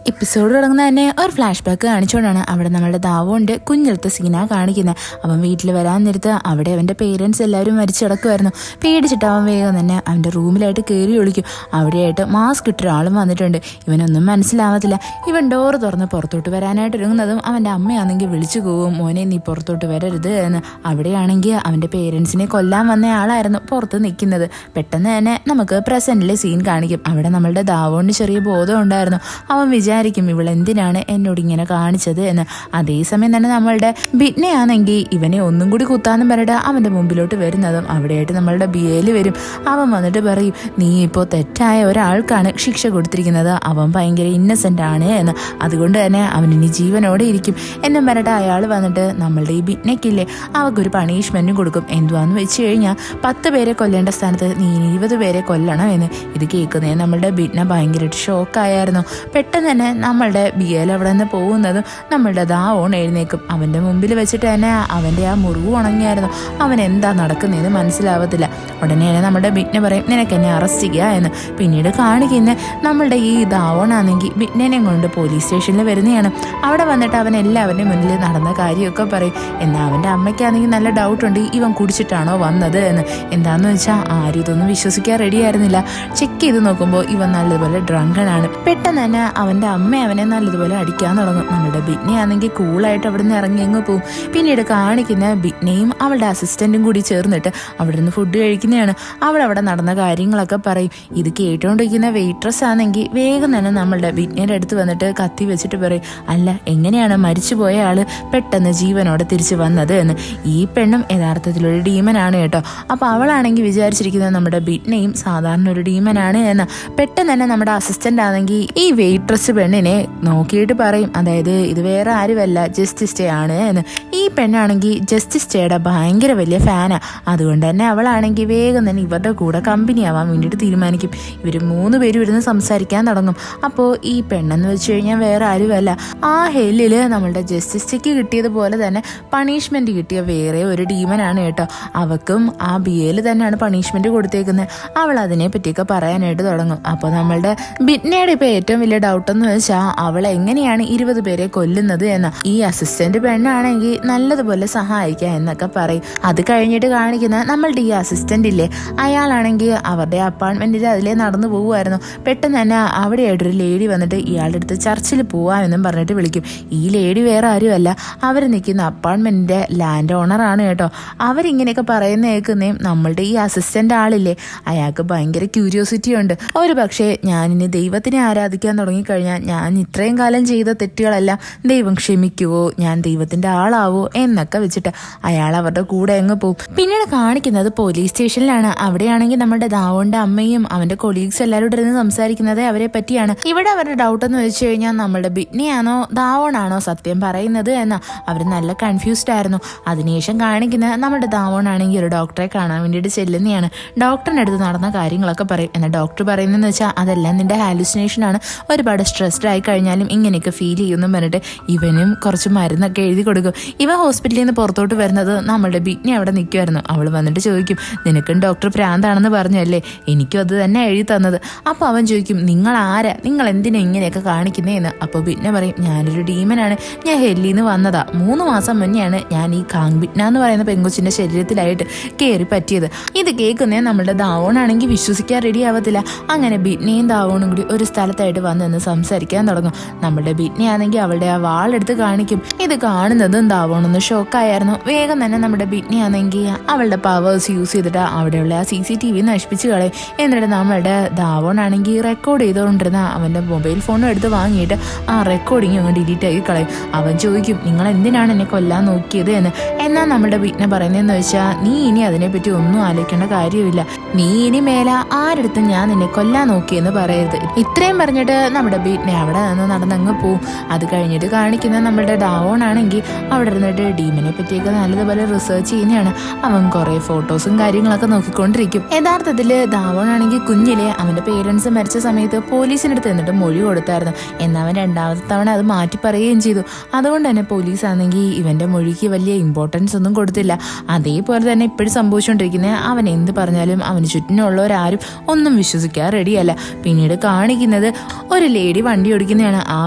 Episode തുടങ്ങുന്ന തന്നെ ഒരു ഫ്ലാഷ് ബാക്ക് കാണിച്ചുകൊണ്ടാണ് അവിടെ നമ്മളുടെ ദാവോന്റെ കുഞ്ഞെടുത്ത സീനാ കാണിക്കുന്നത്. അവൻ വീട്ടിൽ വരാൻ നേരത്ത് അവിടെ അവൻ്റെ പേരൻസ് എല്ലാവരും മരിച്ചു കിടക്കുമായിരുന്നു. പേടിച്ചിട്ട് അവൻ വേഗം തന്നെ അവൻ്റെ റൂമിലായിട്ട് കയറി ഒളിക്കും. അവിടെയായിട്ട് മാസ്ക് ഇട്ട ഒരാളും വന്നിട്ടുണ്ട്. ഇവനൊന്നും മനസ്സിലാവത്തില്ല. ഇവൻ ഡോറ് തുറന്ന് പുറത്തോട്ട് വരാനായിട്ട് ഒരുങ്ങുന്നതും അവൻ്റെ അമ്മയാണെങ്കിൽ വിളിച്ചു പോവും, മോനെ നീ പുറത്തോട്ട് വരരുത് എന്ന്. അവിടെയാണെങ്കിൽ അവൻ്റെ പേരൻസിനെ കൊല്ലാൻ വന്ന ആളായിരുന്നു പുറത്ത് നിൽക്കുന്നത്. പെട്ടെന്ന് തന്നെ നമുക്ക് പ്രസന്റിലെ സീൻ കാണിക്കും. അവിടെ നമ്മളുടെ ദാവോന് ചെറിയ ബോധം ഉണ്ടായിരുന്നു. അവൻ വിചാരിക്കും ഇവളെന്തിനാണ് എന്നോട് ഇങ്ങനെ കാണിച്ചത് എന്ന്. അതേസമയം തന്നെ നമ്മളുടെ ബിറ്റ്നയാണെങ്കിൽ ഇവനെ ഒന്നും കൂടി കുത്താന്നും പറഞ്ഞിട്ട് അവൻ്റെ മുമ്പിലോട്ട് വരുന്നതും അവിടെയായിട്ട് നമ്മളുടെ ബിയേല് വരും. അവൻ വന്നിട്ട് പറയും, നീ ഇപ്പോൾ തെറ്റായ ഒരാൾക്കാണ് ശിക്ഷ കൊടുത്തിരിക്കുന്നത്, അവൻ ഭയങ്കര ഇന്നസെൻ്റ് ആണ് എന്ന്, അതുകൊണ്ട് തന്നെ അവൻ ഇനി ജീവനോടെ ഇരിക്കും എന്നും പറഞ്ഞിട്ട് അയാൾ വന്നിട്ട് നമ്മളുടെ ഈ ബിറ്റ്നയ്ക്കില്ലേ അവൾക്കൊരു പണിഷ്മെൻറ്റും കൊടുക്കും. എന്തുവാന്ന് വെച്ച് കഴിഞ്ഞാൽ 10 പേരെ കൊല്ലേണ്ട സ്ഥാനത്ത് നീ 20 പേരെ കൊല്ലണം എന്ന്. ഇത് കേൾക്കുന്നേ നമ്മളുടെ ബിറ്റ്ന ഭയങ്കരമായിട്ട് ഷോക്കായിരുന്നു. പെട്ടെന്ന് തന്നെ നമ്മളുടെ ബിയേൽ അവിടെ നിന്ന് പോകുന്നതും നമ്മളുടെ ദാവോൺ എഴുന്നേക്കും. അവൻ്റെ മുമ്പിൽ വെച്ചിട്ട് തന്നെ അവൻ്റെ ആ മുറിവ് ഉണങ്ങിയായിരുന്നു. അവൻ എന്താ നടക്കുന്നതെന്ന് മനസ്സിലാവത്തില്ല. ഉടനെ തന്നെ നമ്മുടെ ബിറ്റ്ന പറയും, നിനക്ക് എന്നെ അറസ്റ്റ് ചെയ്യുക എന്ന്. പിന്നീട് കാണിക്കുന്ന നമ്മളുടെ ഈ ദാവോൺ ആണെങ്കിൽ ബിറ്റ്നെ കൊണ്ട് പോലീസ് സ്റ്റേഷനിൽ വരുന്നതാണ്. അവിടെ വന്നിട്ട് അവൻ എല്ലാവരുടെയും മുന്നിൽ നടന്ന കാര്യമൊക്കെ പറയും. എന്നാൽ അവൻ്റെ അമ്മയ്ക്കാണെങ്കിൽ നല്ല ഡൗട്ടുണ്ട്, ഇവൻ കുടിച്ചിട്ടാണോ വന്നത് എന്ന്. എന്താന്ന് വെച്ചാൽ ആരും ഇതൊന്നും വിശ്വസിക്കാൻ റെഡി ആയിരുന്നില്ല. ചെക്ക് ചെയ്ത് നോക്കുമ്പോൾ ഇവൻ നല്ലതുപോലെ ഡ്രങ്കനാണ്. പെട്ടെന്ന് തന്നെ അവൻ്റെ അമ്മ അവനെ നല്ലതുപോലെ അടിക്കാൻ തുടങ്ങും. നമ്മുടെ ബിറ്റ്നയാണെങ്കിൽ കൂളായിട്ട് അവിടെ നിന്ന് ഇറങ്ങി അങ്ങ് പോവും. പിന്നീട് കാണിക്കുന്ന ബിറ്റ്നയും അവളുടെ അസിസ്റ്റന്റും കൂടി ചേർന്നിട്ട് അവിടെ നിന്ന് ഫുഡ് കഴിക്കുന്നതാണ്. അവിടെ നടന്ന കാര്യങ്ങളൊക്കെ പറയും. ഇത് കേട്ടുകൊണ്ടിരിക്കുന്ന വെയിട്രസ് ആണെങ്കിൽ വേഗം തന്നെ നമ്മളുടെ ബിറ്റ്നയുടെ അടുത്ത് വന്നിട്ട് കത്തി വെച്ചിട്ട് പറയും, അല്ല എങ്ങനെയാണ് മരിച്ചുപോയ ആള് പെട്ടെന്ന് ജീവനോടെ തിരിച്ചു വന്നത് എന്ന്. ഈ പെണ്ണും യഥാർത്ഥത്തിലൊരു ഡീമനാണ് കേട്ടോ. അപ്പോൾ അവളാണെങ്കിൽ വിചാരിച്ചിരിക്കുന്നത് നമ്മുടെ ബിറ്റ്നയും സാധാരണ ഒരു ഡീമനാണ് എന്ന്. പെട്ടെന്ന് തന്നെ നമ്മുടെ അസിസ്റ്റന്റ് ആണെങ്കിൽ ഈ വെയിട്രസ് പെണ്ണിനെ നോക്കിയിട്ട് പറയും, അതായത് ഇത് വേറെ ആരുമല്ല ജസ്റ്റിസ് ഡേ ആണ് എന്ന്. ഈ പെണ്ണാണെങ്കിൽ ജസ്റ്റിസ് ഡേയുടെ ഭയങ്കര വലിയ ഫാനാ. അതുകൊണ്ട് തന്നെ അവളാണെങ്കിൽ വേഗം തന്നെ ഇവരുടെ കൂടെ കമ്പനി ആവാൻ വേണ്ടിയിട്ട് തീരുമാനിക്കും. ഇവർ 3 പേരും ഇരുന്ന് സംസാരിക്കാൻ തുടങ്ങും. അപ്പോൾ ഈ പെണ്ണെന്ന് വെച്ച് കഴിഞ്ഞാൽ വേറെ ആരുമല്ല, ആ ഹെല്ലിൽ നമ്മളുടെ ജസ്റ്റിസ് ഡേക്ക് കിട്ടിയതുപോലെ തന്നെ പണിഷ്മെന്റ് കിട്ടിയ വേറെ ഒരു ഡീമനാണ് കേട്ടോ. അവക്കും ആ ബിയേൽ തന്നെയാണ് പണിഷ്മെന്റ് കൊടുത്തേക്കുന്നത്. അവൾ അതിനെ പറ്റിയൊക്കെ പറയാനായിട്ട് തുടങ്ങും. അപ്പോൾ നമ്മളുടെ ബിറ്റ്നയുടെ ഇപ്പോൾ ഏറ്റവും വലിയ ഡൗട്ട് എന്ന് വെച്ചാൽ അവൾ എങ്ങനെയാണ് 20 പേരെ കൊല്ലുന്നത് എന്ന. ഈ അസിസ്റ്റന്റ് പെണ്ണാണെങ്കിൽ നല്ലതുപോലെ സഹായിക്കാം എന്നൊക്കെ പറയും. അത് കഴിഞ്ഞിട്ട് കാണിക്കുന്ന നമ്മളുടെ ഈ അസിസ്റ്റന്റ് ഇല്ലേ, അയാളാണെങ്കിൽ അവരുടെ അപ്പാർട്ട്മെന്റിൽ അതിലേ നടന്നു പോകുമായിരുന്നു. പെട്ടെന്ന് തന്നെ അവിടെയായിട്ടൊരു ലേഡി വന്നിട്ട് ഇയാളുടെ അടുത്ത് ചർച്ചിൽ പോവാമെന്നും പറഞ്ഞിട്ട് വിളിക്കും. ഈ ലേഡി വേറെ ആരുമല്ല, അവർ നിൽക്കുന്ന അപ്പാർട്ട്മെന്റിന്റെ ലാൻഡ് ഓണറാണ് കേട്ടോ. അവരിങ്ങനെയൊക്കെ പറയുന്ന കേൾക്കുന്നേയും നമ്മളുടെ ഈ അസിസ്റ്റന്റ് ആളില്ലേ, അയാൾക്ക് ഭയങ്കര ക്യൂരിയോസിറ്റി ഉണ്ട്. ഒരു പക്ഷേ ഞാനിനി ദൈവത്തിനെ ആരാധിക്കാൻ തുടങ്ങിക്കഴിഞ്ഞാൽ ഞാൻ ഇത്രയും കാലം ചെയ്ത തെറ്റുകളെല്ലാം ദൈവം ക്ഷമിക്കുവോ, ഞാൻ ദൈവത്തിന്റെ ആളാവോ എന്നൊക്കെ വെച്ചിട്ട് അയാൾ അവരുടെ കൂടെ അങ്ങ് പോകും. പിന്നീട് കാണിക്കുന്നത് പോലീസ് സ്റ്റേഷനിലാണ്. അവിടെയാണെങ്കിൽ നമ്മുടെ ദാവോന്റെ അമ്മയും അവന്റെ കൊളീഗ്സ് എല്ലാവരും ഇരുന്ന് സംസാരിക്കുന്നത് അവരെ പറ്റിയാണ്. ഇവിടെ അവരുടെ ഡൗട്ട് എന്ന് വെച്ച് കഴിഞ്ഞാൽ നമ്മുടെ ബിറ്റ്നിയാണോ ദാവോണാണോ സത്യം പറയുന്നത് എന്ന. അവർ നല്ല കൺഫ്യൂസ്ഡ് ആയിരുന്നു. അതിനുശേഷം കാണിക്കുന്നത് നമ്മുടെ ദാവോണാണെങ്കിൽ ഒരു ഡോക്ടറെ കാണാൻ വേണ്ടിയിട്ട് ചെല്ലുന്നതാണ്. ഡോക്ടറിന്റെ അടുത്ത് നടന്ന കാര്യങ്ങളൊക്കെ പറയും. എന്നാൽ ഡോക്ടർ പറയുന്നതെന്ന് വെച്ചാൽ അതെല്ലാം നിന്റെ ഹാലുസിനേഷൻ ആണ്, ഒരുപാട് സ്ട്രെസ്ഡ് ആയി കഴിഞ്ഞാലും ഇങ്ങനെയൊക്കെ ഫീൽ ചെയ്യുമെന്നും പറഞ്ഞിട്ട് ഇവനും കുറച്ച് മരുന്നൊക്കെ എഴുതി കൊടുക്കും. ഇവ ഹോസ്പിറ്റലിൽ നിന്ന് പുറത്തോട്ട് വരുന്നത് നമ്മളുടെ ബിറ്റ്നി അവിടെ നിൽക്കുമായിരുന്നു. അവൾ വന്നിട്ട് ചോദിക്കും, നിനക്കും ഡോക്ടർ പ്രാന്താണെന്ന് പറഞ്ഞല്ലേ, എനിക്കും അത് തന്നെ എഴുതി തന്നത്. അപ്പോൾ അവൻ ചോദിക്കും, നിങ്ങൾ ആരാ, നിങ്ങൾ എന്തിനാ ഇങ്ങനെയൊക്കെ കാണിക്കുന്നതെന്ന്. അപ്പോൾ ബിറ്റ്ന പറയും, ഞാനൊരു ഡീമനാണ്, ഞാൻ ഹെല്ലിൽ നിന്ന് വന്നതാ. 3 മാസം മുന്നെയാണ് ഞാൻ ഈ കാങ് ബിറ്റ്ന എന്ന് പറയുന്ന പെങ്കൊച്ചിന്റെ ശരീരത്തിലായിട്ട് കയറി പറ്റിയത്. ഇത് കേൾക്കുന്നേ നമ്മളുടെ ദാവോണാണെങ്കിൽ വിശ്വസിക്കാൻ റെഡി ആവത്തില്ല. അങ്ങനെ ബിറ്റ്നയും ദാവോണും കൂടി ഒരു സ്ഥലത്തായിട്ട് വന്നെന്ന് സംസാരിക്കാൻ തുടങ്ങും. നമ്മുടെ ബിറ്റ്നിയാണെങ്കിൽ അവളുടെ ആ വാളെടുത്ത് കാണിക്കും. ഇത് കാണുന്നതും ദാവോണൊന്ന് ഷോക്കായിരുന്നു. വേഗം തന്നെ നമ്മുടെ ബിറ്റ്നിയാണെങ്കിൽ അവളുടെ പവേഴ്സ് യൂസ് ചെയ്തിട്ട് അവിടെയുള്ള ആ CCTV നശിപ്പിച്ച് കളയും. എന്നിട്ട് നമ്മളുടെ ദാവോണാണെങ്കിൽ റെക്കോർഡ് ചെയ്തുകൊണ്ടിരുന്ന അവൻ്റെ മൊബൈൽ ഫോണും എടുത്ത് വാങ്ങിയിട്ട് ആ റെക്കോർഡിങ് അങ്ങ് ഡിലീറ്റ് ആക്കി കളയും. അവൻ ചോദിക്കും, നിങ്ങൾ എന്തിനാണ് എന്നെ കൊല്ലാൻ നോക്കിയത് എന്ന്. എന്നാൽ നമ്മുടെ ബിറ്റ്ന പറയുന്നതെന്ന് വെച്ചാൽ, നീ ഇനി അതിനെപ്പറ്റി ഒന്നും ആലോചിക്കേണ്ട കാര്യമില്ല, നീ ഇനി മേല ആരെടുത്തും ഞാൻ നിന്നെ കൊല്ലാൻ നോക്കിയെന്ന് പറയരുത്. ഇത്രയും പറഞ്ഞിട്ട് നമ്മുടെ ബിറ്റ്ന അവിടെ നിന്ന് നടന്നങ്ങ് പോവും. അത് കഴിഞ്ഞിട്ട് കാണിക്കുന്ന നമ്മുടെ ഡാവോൺ ആണെങ്കിൽ അവിടെ ഇരുന്നിട്ട് ഡീമിനെ പറ്റിയൊക്കെ നല്ലതുപോലെ റിസർച്ച് ചെയ്യുന്നതാണ്. അവൻ കുറെ ഫോട്ടോസും കാര്യങ്ങളൊക്കെ നോക്കിക്കൊണ്ടിരിക്കും. യഥാർത്ഥത്തിൽ ദാവോൺ ആണെങ്കിൽ കുഞ്ഞിലെ അവന്റെ പേരൻസ് മരിച്ച സമയത്ത് പോലീസിന്റെ അടുത്ത് എന്നിട്ട് മൊഴി കൊടുത്തായിരുന്നു. എന്നാൽ അവൻ 2ാമത്തെ തവണ അത് മാറ്റി പറയുകയും ചെയ്തു. അതുകൊണ്ട് തന്നെ പോലീസ് ആണെങ്കിൽ ഇവന്റെ മൊഴിക്ക് വലിയ ഇമ്പോർട്ടൻസ് ഒന്നും കൊടുത്തില്ല. അതേപോലെ തന്നെ ഇപ്പോഴും സംഭവിച്ചുകൊണ്ടിരിക്കുന്നത്, അവൻ എന്ത് പറഞ്ഞാലും അവന് ചുറ്റിനുള്ളവരാരും ഒന്നും വിശ്വസിക്കാൻ റെഡിയല്ല. പിന്നീട് കാണിക്കുന്നത് ഒരു ലേഡി വണ്ടി ഓടിക്കുന്നതാണ്. ആ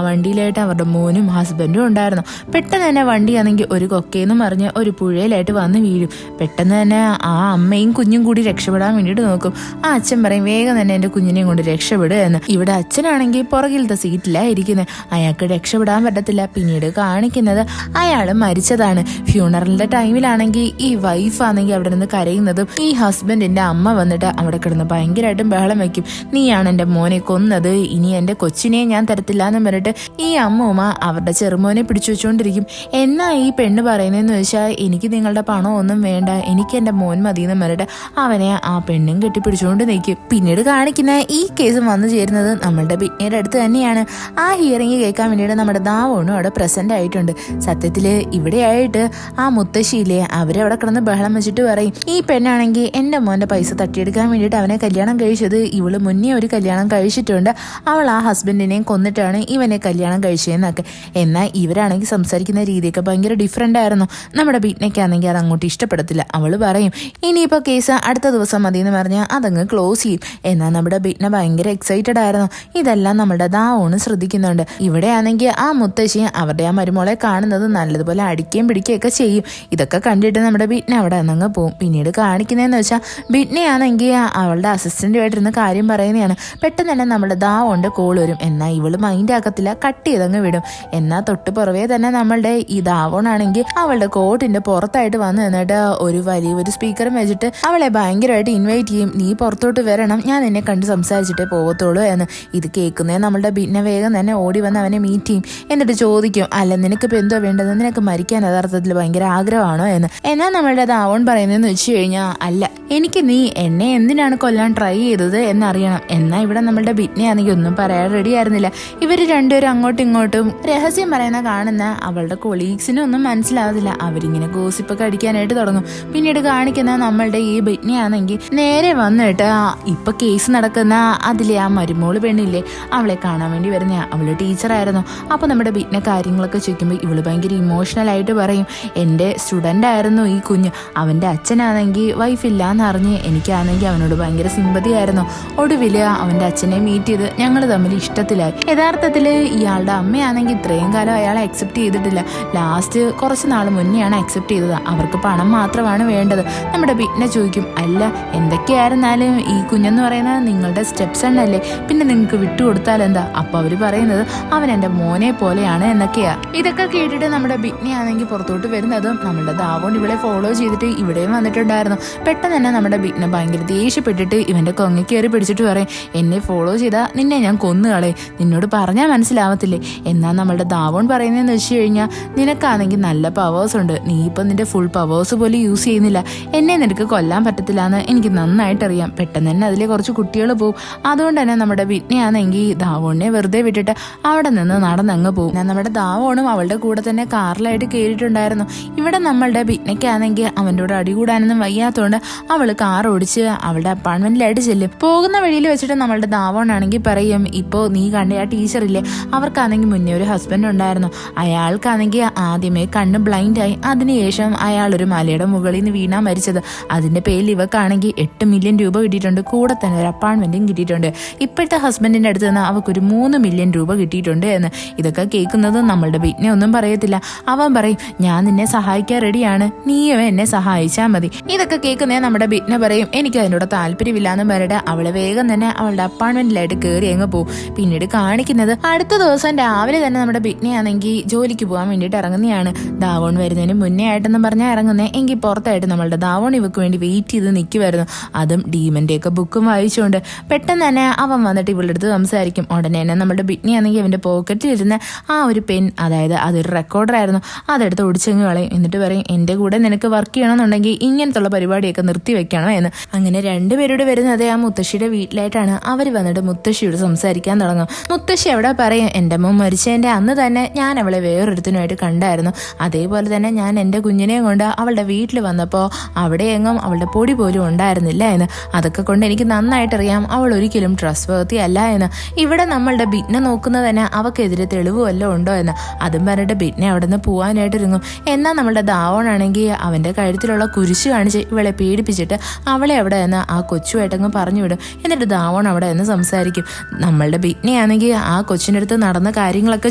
വണ്ടിയിലായിട്ട് അവരുടെ മോനും ഹസ്ബൻഡും ഉണ്ടായിരുന്നു. പെട്ടെന്ന് തന്നെ വണ്ടിയാണെങ്കിൽ ഒരു കൊക്കയെന്ന് പറഞ്ഞ് ഒരു പുഴയിലായിട്ട് വന്ന് വീഴും. പെട്ടെന്ന് തന്നെ ആ അമ്മയും കുഞ്ഞും കൂടി രക്ഷപ്പെടാൻ വേണ്ടിയിട്ട് നോക്കും. ആ അച്ഛൻ പറയും വേഗം തന്നെ എൻ്റെ കുഞ്ഞിനെയും കൊണ്ട് രക്ഷപ്പെടുക എന്ന്. ഇവിടെ അച്ഛനാണെങ്കിൽ പുറകിലത്തെ സീറ്റിലാണ് ഇരിക്കുന്നത്. അയാൾക്ക് രക്ഷപ്പെടാൻ പറ്റത്തില്ല. പിന്നീട് കാണിക്കുന്നത് അയാൾ മരിച്ചതാണ്. ഫ്യൂണറലിന്റെ ടൈമിലാണെങ്കിൽ ഈ വൈഫാണെങ്കിൽ അവിടെ നിന്ന് കരയുന്നതും ഈ ഹസ്ബൻഡിന്റെ അമ്മ വന്നിട്ട് അവിടെ കിടന്ന് ഭയങ്കരമായിട്ടും ബഹളം വയ്ക്കും. നീയാണ് എൻ്റെ മോനെ കൊന്നത്, ഇനി എൻ്റെ കൊച്ചിനെ ഞാൻ തരത്തില്ല എന്ന് പറഞ്ഞിട്ട് ഈ അമ്മൂമ്മ അവരുടെ ചെറുമോനെ പിടിച്ചു വെച്ചുകൊണ്ടിരിക്കും. എന്നാ ഈ പെണ്ണ് പറയുന്നതെന്ന് വെച്ചാൽ എനിക്ക് നിങ്ങളുടെ പണം ഒന്നും വേണ്ട, എനിക്ക് എൻ്റെ മോൻ മതി എന്ന് പറഞ്ഞിട്ട് അവനെ ആ പെണ്ണും കെട്ടിപ്പിടിച്ചുകൊണ്ട് നിൽക്കും. പിന്നീട് കാണിക്കുന്ന ഈ കേസ് വന്നു ചേരുന്നത് നമ്മളുടെ ബിഗ്നയുടെ അടുത്ത് തന്നെയാണ്. ആ ഹിയറിംഗ് കേൾക്കാൻ വേണ്ടിയിട്ട് നമ്മുടെ ദാവോണും അവിടെ പ്രസന്റ് ആയിട്ടുണ്ട്. സത്യത്തില് ഇവിടെയായിട്ട് ആ മുത്തശ്ശിയില്ലേ അവരവിടെ കിടന്ന് ബഹളം വെച്ചിട്ട് പറയും ഈ പെണ്ണാണെങ്കിൽ എൻ്റെ മോൻ്റെ പൈസ തട്ടിയെടുക്കാൻ വേണ്ടിയിട്ട് അവനെ കല്യാണം കഴിച്ചത്. ഇവള് മുന്നേ ഒരു കല്യാണം കഴിച്ചിട്ടുണ്ട്. അവൾ ആ ഹസ്ബൻഡിനെയും കൊന്നിട്ടാണ് ഇവനെ കല്യാണം കഴിച്ചതെന്നൊക്കെ. എന്നാൽ ഇവരാണെങ്കിൽ സംസാരിക്കുന്ന രീതിയൊക്കെ ഭയങ്കര ഡിഫറെൻ്റ് ആയിരുന്നു. നമ്മുടെ ബിഗ്നയ്ക്കാണെങ്കിൽ അത് അങ്ങോട്ട് ഇഷ്ടപ്പെടത്തില്ല. അവള് പറയും ഇനിയിപ്പോൾ കേസ് അടുത്ത ദിവസം മതി എന്ന് പറഞ്ഞാൽ അതങ്ങ് ക്ലോസ് ചെയ്യും. എന്നാൽ നമ്മുടെ ബിഗ്ന ഭയങ്കര എക്സൈറ്റഡ് ആയിരുന്നു. ഇതെല്ലാം നമ്മുടെ ദാവോണ് ശ്രദ്ധിക്കുന്നുണ്ട്. ഇവിടെയാണെങ്കിൽ ആ മുത്തശ്ശി അവരുടെ ആ മരുമോളെ കാണുന്നത് നല്ലതുപോലെ അടിക്കുകയും പിടിക്കുകയൊക്കെ ചെയ്യും. ഇതൊക്കെ കണ്ടിട്ട് നമ്മുടെ ബിഗ്ന അവിടെ നിന്നങ്ങ് പോവും. പിന്നീട് കാണിക്കുന്നതെന്ന് വെച്ചാൽ ബിഗ്നയാണെങ്കിൽ അവളുടെ അസിസ്റ്റന്റുമായിട്ടിരുന്ന് കാര്യം പറയുന്നതാണ്. പെട്ടെന്ന് തന്നെ നമ്മുടെ ദാവോണ്ട് കോൾ വരും. എന്നാൽ ഇവള് മൈൻഡ് ആക്കത്തില്ല, കട്ട് ചെയ്തങ്ങ് വിടും. എന്നാൽ തൊട്ട് പുറവേ തന്നെ നമ്മളുടെ ഈ ദാവോണാണെങ്കിൽ അവളുടെ കോട്ടിന്റെ പുറത്തായിട്ട് വന്ന് നിന്നിട്ട് ഒരു വലിയൊരു സ്പീക്കറും വെച്ചിട്ട് അവളെ ഭയങ്കരമായിട്ട് ഇൻവൈറ്റ് ചെയ്യും. നീ പുറത്തോട്ട് വരണം, ഞാൻ നിന്നെ കണ്ട് സംസാരിച്ചിട്ടേ പോകത്തുള്ളൂ എന്ന്. ഇത് കേൾക്കുന്നേ നമ്മളുടെ ബിഗ്ന വേഗം തന്നെ ഓടി വന്ന് അവനെ മീറ്റ് ചെയ്യും. എന്നിട്ട് ചോദിക്കും അല്ല നിനക്കിപ്പോൾ എന്തോ വേണ്ടത്, നിനക്ക് മരിക്കാൻ യഥാർത്ഥത്തിൽ ഭയങ്കര ആഗ്രഹമാണോ എന്ന്. എന്നാൽ നമ്മളുടെ ദാവോൺ പറയുന്നതെന്ന് വെച്ച് കഴിഞ്ഞാൽ അല്ല, എനിക്ക് നീ എന്നെ എന്തിനാണ് കൊല്ലാൻ ട്രൈ ചെയ്തത് എന്നറിയണം. എന്നാൽ ഇവിടെ നമ്മളുടെ ബിഗ്നയാണെങ്കിൽ ഒന്നും പറയാൻ റെഡി ആയിരുന്നില്ല. ഇവർ രണ്ടുപേരും അങ്ങോട്ടും ഇങ്ങോട്ടും രഹസ്യം പറയുന്ന കാണുന്ന അവളുടെ കൊളീഗ്സിനും ഒന്നും മനസ്സിലാവത്തില്ല. അവരിങ്ങനെ ഗോസിപ്പൊക്കെ അടിക്കാനായിട്ട് തുടങ്ങും. പിന്നീട് കാണിക്കുന്ന നമ്മളുടെ ഈ ബിഗ്നയാണെങ്കിൽ നേരെ വന്നിട്ട് ഇപ്പൊ കേസ് നടക്കുന്ന അതിലെ ആ മരുമോള് പെണ്ണില്ലേ അവളെ കാണാൻ വേണ്ടി വരുന്ന അവള് ടീച്ചറായിരുന്നു. അപ്പൊ നമ്മുടെ ബിഗ്ന കാര്യങ്ങളൊക്കെ ചോദിക്കുമ്പോൾ ഇവള് ഭയങ്കര ഇമോഷണൽ ആയിട്ട് പറയും എൻ്റെ സ്റ്റുഡൻ്റ് ആയിരുന്നു ഈ കുഞ്ഞ്. അവൻ്റെ അച്ഛനാണെങ്കിൽ വൈഫില്ലാന്ന് അറിഞ്ഞ് എനിക്കാണെങ്കിൽ അവനോട് ഭയങ്കര സിമ്പതി ആയിരുന്നു. ഒടുവിൽ അവൻ്റെ അച്ഛനെ മീറ്റ് ചെയ്ത് ഞങ്ങൾ തമ്മിൽ ഇഷ്ടത്തിലായി. യഥാർത്ഥത്തിൽ ഇയാളുടെ അമ്മയാണെങ്കിൽ ഇത്രയും കാലം അയാളെ അക്സെപ്റ്റ് ചെയ്തിട്ടില്ല. ലാസ്റ്റ് കുറച്ച് നാൾ മുന്നെയാണ് അക്സെപ്റ്റ് ചെയ്തത്. അവർക്ക് പണം മാത്രമാണ് വേണ്ടത്. നമ്മുടെ ബിഗ്ന ചോദിക്കും അല്ല എന്തൊക്കെയായിരുന്നാലും ഈ കുഞ്ഞെന്ന് പറയുന്നത് നിങ്ങളുടെ സ്റ്റെപ്സ് അല്ലേ, പിന്നെ നിങ്ങൾക്ക് വിട്ടുകൊടുത്താൽ എന്താ? അപ്പോൾ അവർ പറയുന്നത് അവൻ എൻ്റെ മോനെ പോലെയാണ് എന്നൊക്കെയാ. ഇതൊക്കെ കേട്ടിട്ട് നമ്മുടെ ബിഗ്നയാണെങ്കിൽ പുറത്തോട്ട് വരുന്നതും നമ്മുടെ ദാവോൺ ഇവളെ ഫോളോ ചെയ്തിട്ട് ഇവിടെയും വന്നിട്ടുണ്ടായിരുന്നു. പെട്ടെന്ന് തന്നെ നമ്മുടെ ബിഗ്ന ഭയങ്കര ദേഷ്യപ്പെട്ടിട്ട് ഇവൻ്റെ കൊങ്ങി കയറി പിടിച്ചിട്ട് പറയും എന്നെ ഫോളോ ചെയ്താൽ നിന്നെ ഞാൻ കൊന്നുകളെ, നിന്നോട് പറഞ്ഞാൽ മനസ്സിലാവത്തില്ലേ. എന്നാൽ നമ്മളുടെ ദാവോൺ പറയുന്നതെന്ന് വെച്ച് കഴിഞ്ഞാൽ നിനക്കാണെങ്കിൽ നല്ല പവേഴ്സ് ഉണ്ട്, നീ ഇപ്പം നിന്റെ ഫുൾ പവേഴ്സ് പോലും യൂസ് ചെയ്യുന്നില്ല, എന്നെ നിനക്ക് കൊല്ലാൻ പറ്റത്തില്ല എന്ന് എനിക്ക് നന്നായിട്ടറിയാം. പെട്ടെന്ന് തന്നെ അതിലെ കുറച്ച് കുട്ടികൾ പോവും. അതുകൊണ്ട് തന്നെ നമ്മുടെ ബിഗ്നയാണെങ്കിൽ ദാവോണിനെ വെറുതെ വിട്ടിട്ട് അവിടെ നിന്ന് നടന്നങ്ങ് പോകും. നമ്മുടെ ദാവോണും അവളുടെ കൂടെ തന്നെ കാറിലായിട്ട് കയറിയിട്ടുണ്ടായിരുന്നു. ഇവിടെ നമ്മളുടെ ബിഗ്നയ്ക്കാണെങ്കിൽ അവൻ്റെ കൂടെ അടികൂടാനൊന്നും വയ്യാത്തതുകൊണ്ട് അവൾ കാർ ഓടിച്ച് അവളുടെ അപ്പാർട്ട്മെന്റിലായിട്ട് ചെല്ലും. പോകുന്ന വഴിയിൽ വെച്ചിട്ട് നമ്മളുടെ ദാവോണാണെങ്കിൽ പറയും ഇപ്പോൾ നീ കണ്ട ആ ടീച്ചറില്ലേ അവർക്കാണെങ്കിൽ മുന്നേ ഒരു ഹസ്ബൻഡ് ഉണ്ടായിരുന്നു. അയാൾക്കാണെങ്കിൽ ആദ്യമേ കണ്ണ് ബ്ലൈൻഡായി, അതിനുശേഷം അയാൾ ഒരു മലയുടെ മുകളിൽ നിന്ന് വീണാ മരിച്ചത്. അതിന്റെ പേരിൽ ഇവക്കാണെങ്കിൽ 8 മില്യൺ രൂപ കിട്ടിയിട്ടുണ്ട്. കൂടെ തന്നെ ഒരു അപ്പാർട്ട്മെന്റും കിട്ടിയിട്ടുണ്ട്. ഇപ്പോഴത്തെ ഹസ്ബൻഡിന്റെ അടുത്ത് നിന്ന് അവൾക്കൊരു 3 മില്യൺ രൂപ കിട്ടിയിട്ടുണ്ട് എന്ന്. ഇതൊക്കെ കേൾക്കുന്നത് നമ്മളുടെ ബിഗ്ന ഒന്നും പറയത്തില്ല. അവൻ പറയും ഞാൻ നിന്നെ സഹായിക്കാൻ റെഡിയാണ്, നീയോ എന്നെ സഹായിച്ചാൽ മതി. ഇതൊക്കെ കേൾക്കുന്നേ നമ്മുടെ ബിഗ്ന പറയും എനിക്ക് അതിനോട് താല്പര്യമില്ലാന്ന് പറഞ്ഞിട്ട് അവളെ വേഗം തന്നെ അവളുടെ അപ്പാർട്ട്മെന്റിലായിട്ട് കയറി അങ്ങ് പോകും. പിന്നീട് കാണിക്കുന്നത് അടുത്ത ദിവസം രാവിലെ തന്നെ നമ്മുടെ ബിഗ്നയാണെങ്കിൽ ജോലിക്ക് പോകാൻ വേണ്ടിയിട്ട് ഇറങ്ങുന്നതാണ്. ദാവോൺ വരുന്നതിന് മുന്നേ ആയിട്ടെന്ന് പറഞ്ഞാൽ ഇറങ്ങുന്നത്. എങ്കിൽ പുറത്തായിട്ട് നമ്മളുടെ ദാവോൺ ഇവക്ക് വേണ്ടി വെയിറ്റ് ചെയ്ത് നിൽക്കുമായിരുന്നു. അതും ഡീമന്റെ ഒക്കെ ബുക്കും വായിച്ചുകൊണ്ട്. പെട്ടെന്ന് തന്നെ അവൻ വന്നിട്ട് ഇവളുടെ അടുത്ത് സംസാരിക്കും. ഉടനെ തന്നെ നമ്മുടെ ബിഗ്നയാണെങ്കിൽ അവന്റെ പോക്കറ്റിൽ ഇരുന്ന് ആ ഒരു പെൻ, അതായത് അതൊരു റെക്കോർഡറായിരുന്നു, അതെടുത്ത് ഒടിച്ചങ്ങ് കളയും. എന്നിട്ട് പറയും എൻ്റെ കൂടെ നിനക്ക് വർക്ക് ചെയ്യണമെന്നുണ്ടെങ്കിൽ ഇങ്ങനത്തുള്ള പരിപാടിയൊക്കെ നിർത്തി വെക്കണം എന്ന്. അങ്ങനെ രണ്ടുപേരോട് വരുന്നത് ആ മുത്തശ്ശിയുടെ വീട്ടിലായിട്ടാണ്. അവർ വന്നിട്ട് മുത്തശ്ശിയോട് സംസാരിക്കാൻ തുടങ്ങും. മുത്തശ്ശി അവിടെ പറയും എൻ്റെ അമ്മ മരിച്ചതിൻ്റെ അന്ന് തന്നെ ഞാൻ അവളെ വേറൊരുത്തനുമായിട്ട് കണ്ടായിരുന്നു. അതേപോലെ തന്നെ ഞാൻ എൻ്റെ കുഞ്ഞിനെയും കൊണ്ട് അവളുടെ വീട്ടിൽ വന്നപ്പോൾ അവിടെ എങ്ങും അവളുടെ പൊടി പോലും ഉണ്ടായിരുന്നില്ല എന്ന്. അതൊക്കെ കൊണ്ട് എനിക്ക് നന്നായിട്ടറിയാം അവൾ ഒരിക്കലും ട്രസ്റ്റ് വർത്തി അല്ല എന്ന്. ഇവിടെ നമ്മളുടെ ബിഗ്ന നോക്കുന്നത് തന്നെ അവക്കെതിരെ തെളിവ് വല്ലതും ഉണ്ടോ എന്ന്. അതും പറഞ്ഞിട്ട് ബിഗ്ന അവിടെ നിന്ന് പോകാനായിട്ട് ഇറങ്ങും. എന്നാൽ നമ്മളുടെ ദാവോണാണെങ്കിൽ അവൻ്റെ കഴുത്തിലുള്ള കുരിശ് കാണിച്ച് ഇവളെ പേടിപ്പിച്ചിട്ട് അവളെ അവിടെ നിന്ന് ആ കൊച്ചുമായിട്ടങ്ങ് പറഞ്ഞു വിടും. എന്നിട്ട് ദാവോൺ അവിടെ നിന്ന് സംസാരിക്കും. നമ്മളുടെ ബിഗ്നയാണെങ്കിൽ ആണെങ്കിൽ ആ കൊച്ചിൻ്റെ അടുത്ത് നടന്ന കാര്യങ്ങളൊക്കെ